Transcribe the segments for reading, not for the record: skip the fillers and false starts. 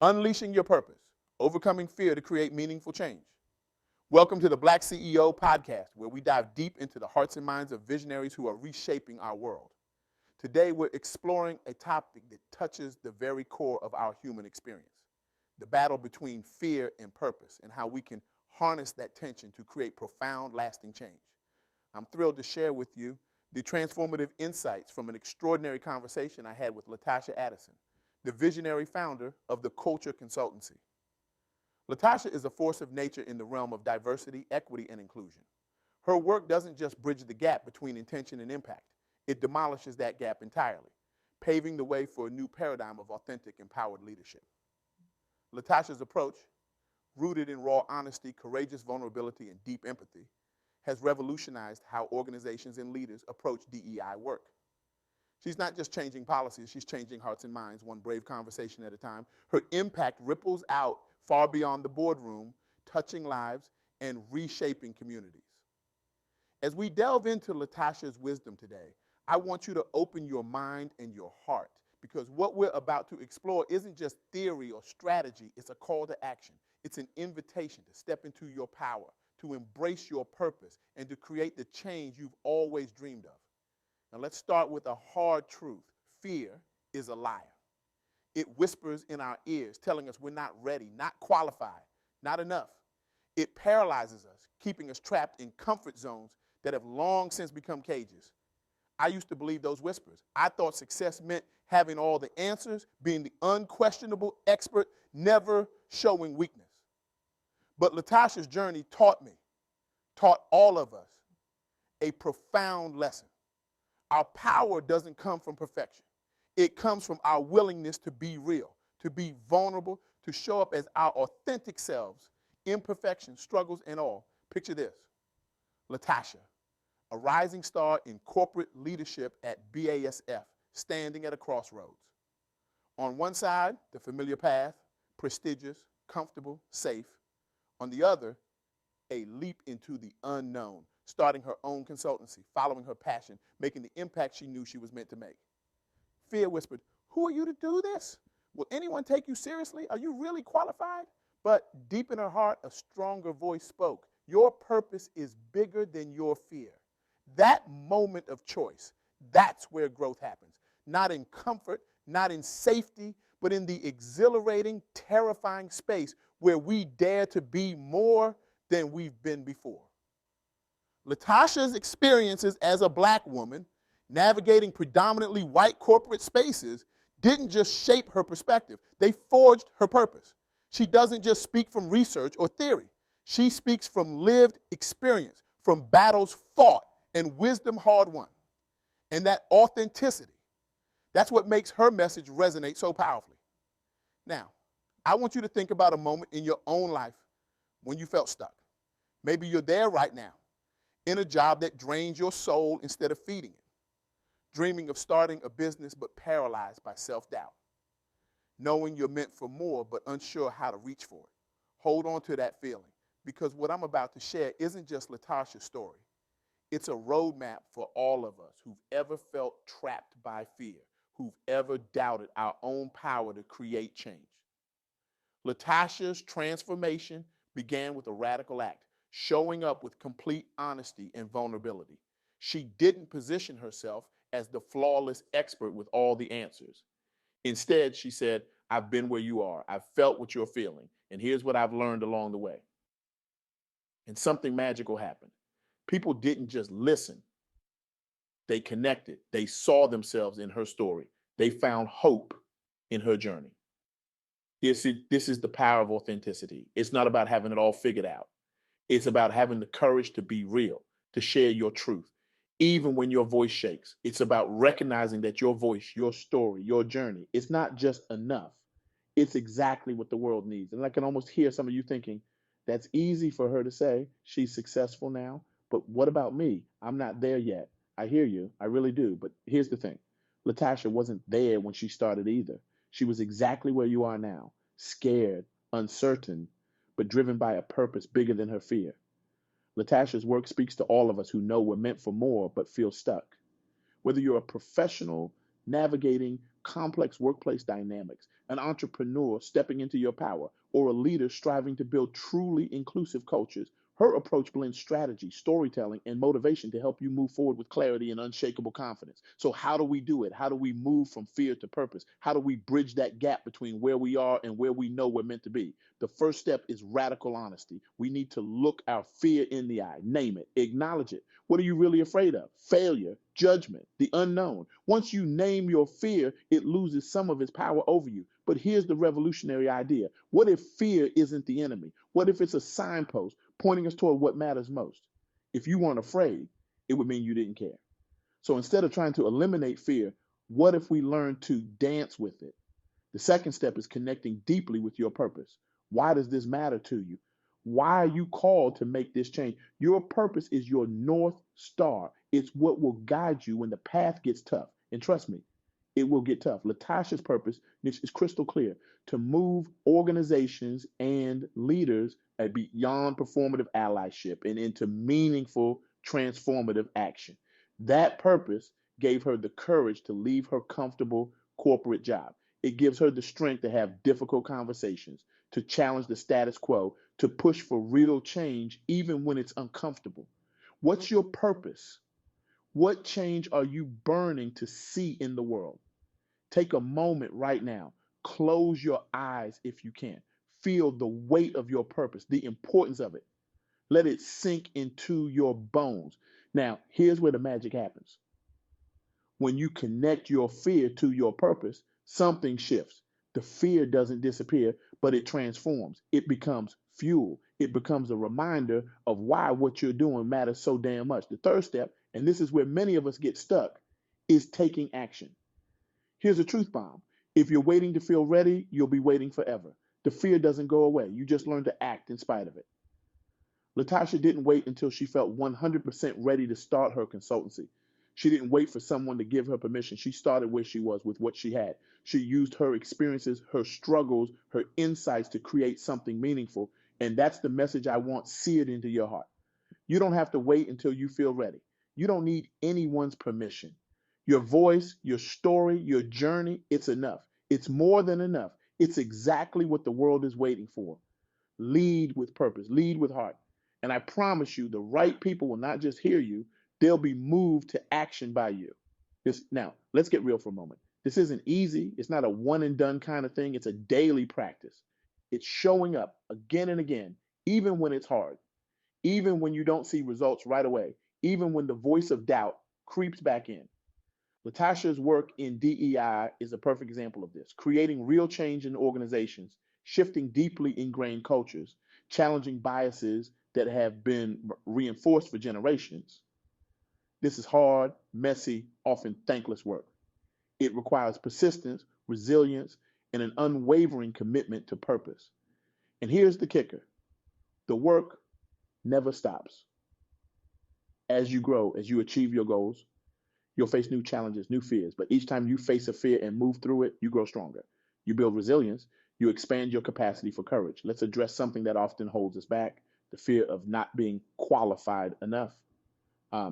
Unleashing your purpose, overcoming fear to create meaningful change. Welcome to the BlackCEO Podcast, where we dive deep into the hearts and minds of visionaries who are reshaping our world. Today, we're exploring a topic that touches the very core of our human experience, the battle between fear and purpose, and how we can harness that tension to create profound, lasting change. I'm thrilled to share with you the transformative insights from an extraordinary conversation I had with LaTasha Addison, the visionary founder of the Qulture Consultancy. LaTasha is a force of nature in the realm of diversity, equity, and inclusion. Her work doesn't just bridge the gap between intention and impact. It demolishes that gap entirely, paving the way for a new paradigm of authentic, empowered leadership. LaTasha's approach, rooted in raw honesty, courageous vulnerability, and deep empathy, has revolutionized how organizations and leaders approach DEI work. She's not just changing policies, she's changing hearts and minds, one brave conversation at a time. Her impact ripples out far beyond the boardroom, touching lives and reshaping communities. As we delve into LaTasha's wisdom today, I want you to open your mind and your heart, because what we're about to explore isn't just theory or strategy, it's a call to action. It's an invitation to step into your power, to embrace your purpose, and to create the change you've always dreamed of. Now let's start with a hard truth. Fear is a liar. It whispers in our ears, telling us we're not ready, not qualified, not enough. It paralyzes us, keeping us trapped in comfort zones that have long since become cages. I used to believe those whispers. I thought success meant having all the answers, being the unquestionable expert, never showing weakness. But LaTasha's journey taught all of us, a profound lesson. Our power doesn't come from perfection. It comes from our willingness to be real, to be vulnerable, to show up as our authentic selves, imperfections, struggles, and all. Picture this. LaTasha, a rising star in corporate leadership at BASF, standing at a crossroads. On one side, the familiar path, prestigious, comfortable, safe. On the other, a leap into the unknown, starting her own consultancy, following her passion, making the impact she knew she was meant to make. Fear whispered, "Who are you to do this? Will anyone take you seriously? Are you really qualified?" But deep in her heart, a stronger voice spoke. Your purpose is bigger than your fear. That moment of choice, that's where growth happens. Not in comfort, not in safety, but in the exhilarating, terrifying space where we dare to be more than we've been before. LaTasha's experiences as a black woman navigating predominantly white corporate spaces didn't just shape her perspective. They forged her purpose. She doesn't just speak from research or theory. She speaks from lived experience, from battles fought and wisdom hard won. And that authenticity, that's what makes her message resonate so powerfully. Now, I want you to think about a moment in your own life when you felt stuck. Maybe you're there right now, in a job that drains your soul instead of feeding it, dreaming of starting a business but paralyzed by self-doubt, knowing you're meant for more but unsure how to reach for it. Hold on to that feeling, because what I'm about to share isn't just LaTasha's story. It's a roadmap for all of us who've ever felt trapped by fear, who've ever doubted our own power to create change. LaTasha's transformation began with a radical act, showing up with complete honesty and vulnerability. She didn't position herself as the flawless expert with all the answers. Instead, she said, "I've been where you are. I've felt what you're feeling. And here's what I've learned along the way." And something magical happened. People didn't just listen. They connected. They saw themselves in her story. They found hope in her journey. This is the power of authenticity. It's not about having it all figured out. It's about having the courage to be real, to share your truth, even when your voice shakes. It's about recognizing that your voice, your story, your journey, it's not just enough. It's exactly what the world needs. And I can almost hear some of you thinking, that's easy for her to say. She's successful now. But what about me? I'm not there yet. I hear you. I really do. But here's the thing. LaTasha wasn't there when she started either. She was exactly where you are now, scared, uncertain, but driven by a purpose bigger than her fear. LaTasha's work speaks to all of us who know we're meant for more but feel stuck. Whether you're a professional navigating complex workplace dynamics, an entrepreneur stepping into your power, or a leader striving to build truly inclusive cultures. Her approach blends strategy, storytelling, and motivation to help you move forward with clarity and unshakable confidence. So, how do we do it? How do we move from fear to purpose? How do we bridge that gap between where we are and where we know we're meant to be? The first step is radical honesty. We need to look our fear in the eye, name it, acknowledge it. What are you really afraid of? Failure, judgment, the unknown. Once you name your fear, it loses some of its power over you. But here's the revolutionary idea. What if fear isn't the enemy? What if it's a signpost pointing us toward what matters most? If you weren't afraid, it would mean you didn't care. So instead of trying to eliminate fear, what if we learn to dance with it? The second step is connecting deeply with your purpose. Why does this matter to you? Why are you called to make this change? Your purpose is your North Star. It's what will guide you when the path gets tough. And trust me, it will get tough. LaTasha's purpose is crystal clear: to move organizations and leaders beyond performative allyship and into meaningful, transformative action. That purpose gave her the courage to leave her comfortable corporate job. It gives her the strength to have difficult conversations, to challenge the status quo, to push for real change even when it's uncomfortable. What's your purpose? What change are you burning to see in the world? Take a moment right now. Close your eyes if you can. Feel the weight of your purpose, the importance of it. Let it sink into your bones. Now, here's where the magic happens. When you connect your fear to your purpose, something shifts. The fear doesn't disappear, but it transforms. It becomes fuel. It becomes a reminder of why what you're doing matters so damn much. The third step, and this is where many of us get stuck, is taking action. Here's a truth bomb. If you're waiting to feel ready, you'll be waiting forever. The fear doesn't go away. You just learn to act in spite of it. LaTasha didn't wait until she felt 100% ready to start her consultancy. She didn't wait for someone to give her permission. She started where she was with what she had. She used her experiences, her struggles, her insights to create something meaningful. And that's the message I want seared into your heart. You don't have to wait until you feel ready. You don't need anyone's permission. Your voice, your story, your journey, it's enough. It's more than enough. It's exactly what the world is waiting for. Lead with purpose, lead with heart. And I promise you, the right people will not just hear you, they'll be moved to action by you. Now, let's get real for a moment. This isn't easy. It's not a one and done kind of thing. It's a daily practice. It's showing up again and again, even when it's hard, even when you don't see results right away, even when the voice of doubt creeps back in. LaTasha's work in DEI is a perfect example of this, creating real change in organizations, shifting deeply ingrained cultures, challenging biases that have been reinforced for generations. This is hard, messy, often thankless work. It requires persistence, resilience, and an unwavering commitment to purpose. And here's the kicker: the work never stops. As you grow, as you achieve your goals, you'll face new challenges, new fears. But each time you face a fear and move through it, you grow stronger. You build resilience. You expand your capacity for courage. Let's address something that often holds us back: the fear of not being qualified enough.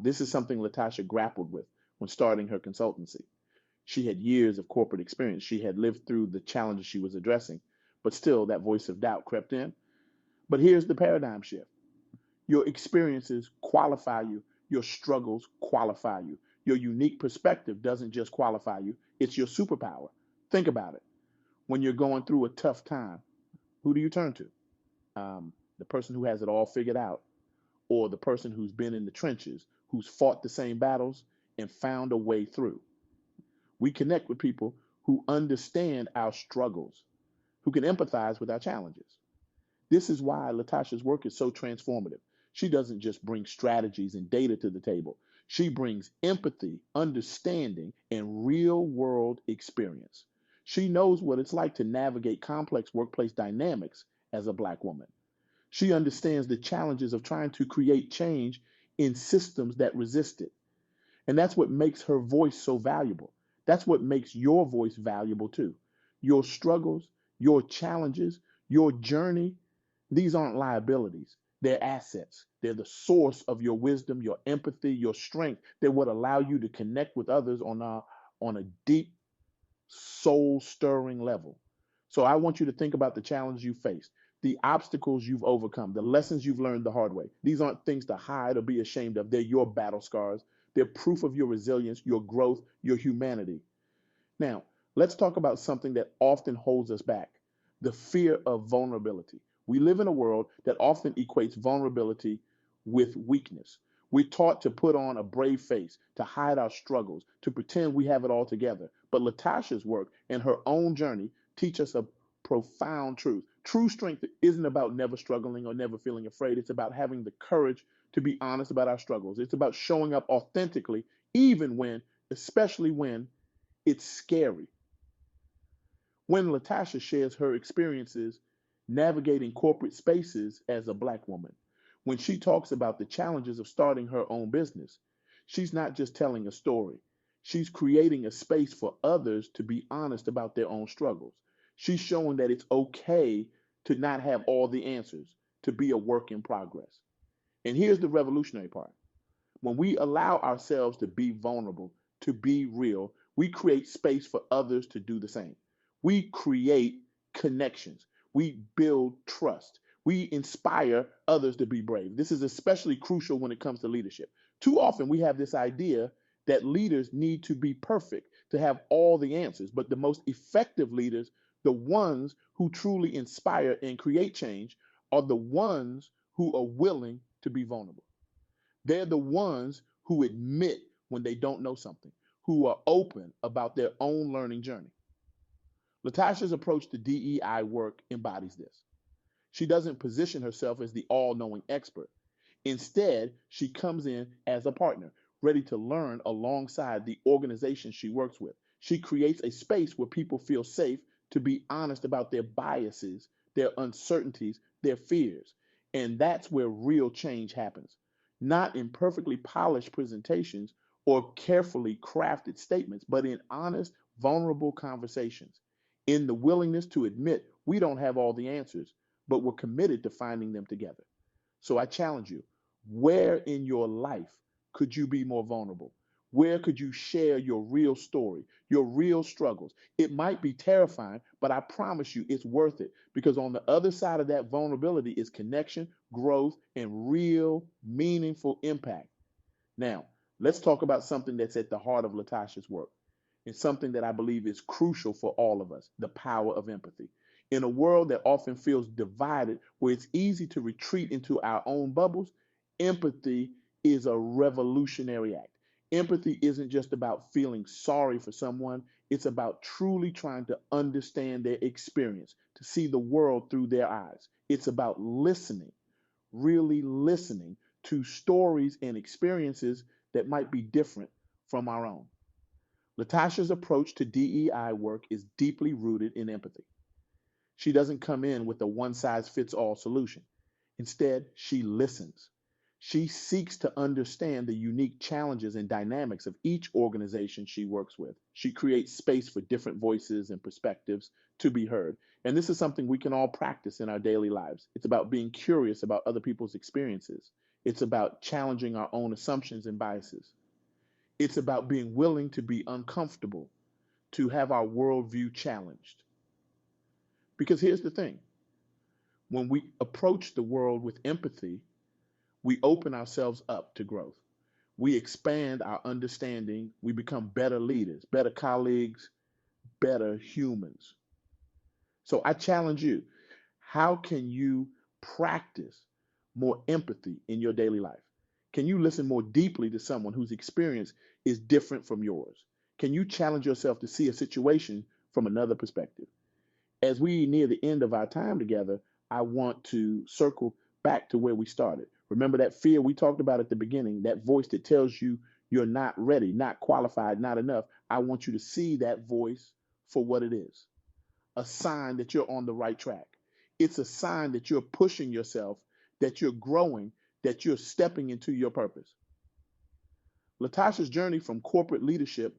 This is something LaTasha grappled with when starting her consultancy. She had years of corporate experience. She had lived through the challenges she was addressing, but still that voice of doubt crept in. But here's the paradigm shift. Your experiences qualify you. Your struggles qualify you. Your unique perspective doesn't just qualify you, it's your superpower. Think about it. When you're going through a tough time, who do you turn to? The person who has it all figured out, or the person who's been in the trenches, who's fought the same battles and found a way through. We connect with people who understand our struggles, who can empathize with our challenges. This is why LaTasha's work is so transformative. She doesn't just bring strategies and data to the table. She brings empathy, understanding, and real world experience. She knows what it's like to navigate complex workplace dynamics as a Black woman. She understands the challenges of trying to create change in systems that resist it. And that's what makes her voice so valuable. That's what makes your voice valuable too. Your struggles, your challenges, your journey, these aren't liabilities. They're assets. They're the source of your wisdom, your empathy, your strength. They're what allow you to connect with others on a deep, soul-stirring level. So I want you to think about the challenges you faced, the obstacles you've overcome, the lessons you've learned the hard way. These aren't things to hide or be ashamed of. They're your battle scars. They're proof of your resilience, your growth, your humanity. Now, let's talk about something that often holds us back, the fear of vulnerability. We live in a world that often equates vulnerability with weakness. We're taught to put on a brave face, to hide our struggles, to pretend we have it all together. But LaTasha's work and her own journey teach us a profound truth. True strength isn't about never struggling or never feeling afraid. It's about having the courage to be honest about our struggles. It's about showing up authentically, even when, especially when, it's scary. When LaTasha shares her experiences navigating corporate spaces as a Black woman, when she talks about the challenges of starting her own business, she's not just telling a story. She's creating a space for others to be honest about their own struggles. She's showing that it's okay to not have all the answers, to be a work in progress. And here's the revolutionary part. When we allow ourselves to be vulnerable, to be real, we create space for others to do the same. We create connections. We build trust. We inspire others to be brave. This is especially crucial when it comes to leadership. Too often we have this idea that leaders need to be perfect, to have all the answers, but the most effective leaders, the ones who truly inspire and create change, are the ones who are willing to be vulnerable. They're the ones who admit when they don't know something, who are open about their own learning journey. LaTasha's approach to DEI work embodies this. She doesn't position herself as the all-knowing expert. Instead, she comes in as a partner, ready to learn alongside the organization she works with. She creates a space where people feel safe to be honest about their biases, their uncertainties, their fears. And that's where real change happens. Not in perfectly polished presentations or carefully crafted statements, but in honest, vulnerable conversations. In the willingness to admit we don't have all the answers, but we're committed to finding them together. So I challenge you, where in your life could you be more vulnerable? Where could you share your real story, your real struggles? It might be terrifying, but I promise you it's worth it, because on the other side of that vulnerability is connection, growth, and real meaningful impact. Now, let's talk about something that's at the heart of LaTasha's work. It's something that I believe is crucial for all of us, the power of empathy. In a world that often feels divided, where it's easy to retreat into our own bubbles, empathy is a revolutionary act. Empathy isn't just about feeling sorry for someone, it's about truly trying to understand their experience, to see the world through their eyes. It's about listening, really listening to stories and experiences that might be different from our own. LaTasha's approach to DEI work is deeply rooted in empathy. She doesn't come in with a one size fits all solution. Instead, she listens. She seeks to understand the unique challenges and dynamics of each organization she works with. She creates space for different voices and perspectives to be heard. And this is something we can all practice in our daily lives. It's about being curious about other people's experiences. It's about challenging our own assumptions and biases. It's about being willing to be uncomfortable, to have our worldview challenged. Because here's the thing, when we approach the world with empathy, we open ourselves up to growth. We expand our understanding. We become better leaders, better colleagues, better humans. So I challenge you, how can you practice more empathy in your daily life? Can you listen more deeply to someone whose experience is different from yours? Can you challenge yourself to see a situation from another perspective? As we near the end of our time together, I want to circle back to where we started. Remember that fear we talked about at the beginning, that voice that tells you you're not ready, not qualified, not enough. I want you to see that voice for what it is, a sign that you're on the right track. It's a sign that you're pushing yourself, that you're growing, that you're stepping into your purpose. LaTasha's journey from corporate leadership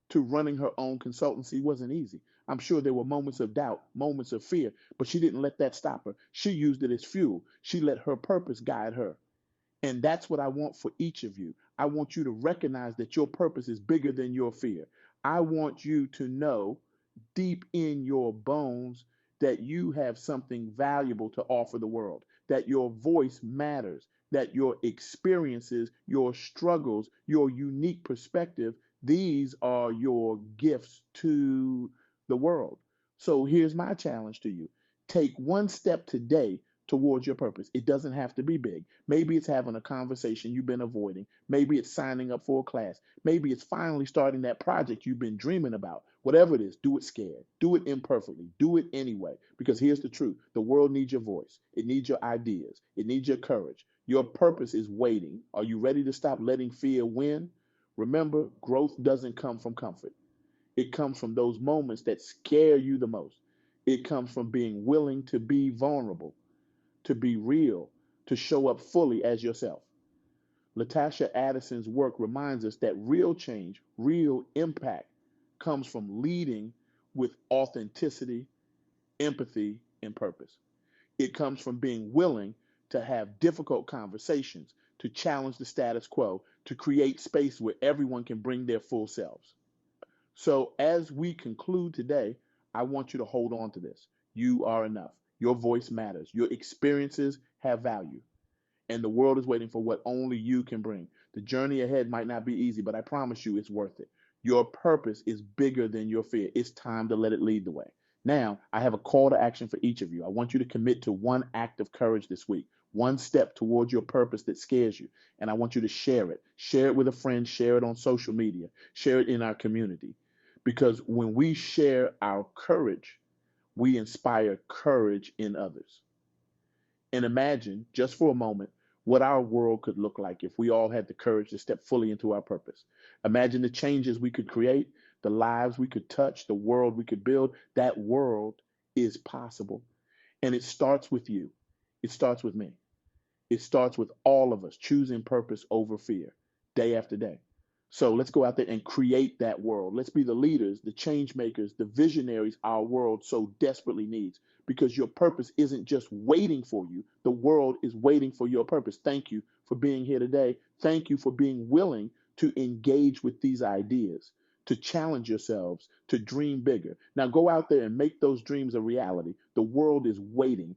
to running her own consultancy wasn't easy. I'm sure there were moments of doubt, moments of fear, but she didn't let that stop her. She used it as fuel. She let her purpose guide her. And that's what I want for each of you. I want you to recognize that your purpose is bigger than your fear. I want you to know deep in your bones that you have something valuable to offer the world, that your voice matters, that your experiences, your struggles, your unique perspective, these are your gifts to the world. So here's my challenge to you. Take one step today towards your purpose. It doesn't have to be big. Maybe it's having a conversation you've been avoiding. Maybe it's signing up for a class. Maybe it's finally starting that project you've been dreaming about. Whatever it is, do it scared. Do it imperfectly. Do it anyway. Because here's the truth. The world needs your voice. It needs your ideas. It needs your courage. Your purpose is waiting. Are you ready to stop letting fear win? Remember, growth doesn't come from comfort. It comes from those moments that scare you the most. It comes from being willing to be vulnerable, to be real, to show up fully as yourself. LaTasha Addison's work reminds us that real change, real impact comes from leading with authenticity, empathy, and purpose. It comes from being willing to have difficult conversations, to challenge the status quo, to create space where everyone can bring their full selves. So, as we conclude today, I want you to hold on to this. You are enough. Your voice matters. Your experiences have value. And the world is waiting for what only you can bring. The journey ahead might not be easy, but I promise you it's worth it. Your purpose is bigger than your fear. It's time to let it lead the way. Now, I have a call to action for each of you. I want you to commit to one act of courage this week, one step towards your purpose that scares you. And I want you to share it. Share it with a friend, share it on social media, share it in our community. Because when we share our courage, we inspire courage in others. And imagine, just for a moment, what our world could look like if we all had the courage to step fully into our purpose. Imagine the changes we could create, the lives we could touch, the world we could build. That world is possible. And it starts with you. It starts with me. It starts with all of us choosing purpose over fear day after day. So let's go out there and create that world. Let's be the leaders, the change makers, the visionaries our world so desperately needs. Because your purpose isn't just waiting for you, the world is waiting for your purpose. Thank you for being here today. Thank you for being willing to engage with these ideas, to challenge yourselves, to dream bigger. Now go out there and make those dreams a reality. The world is waiting.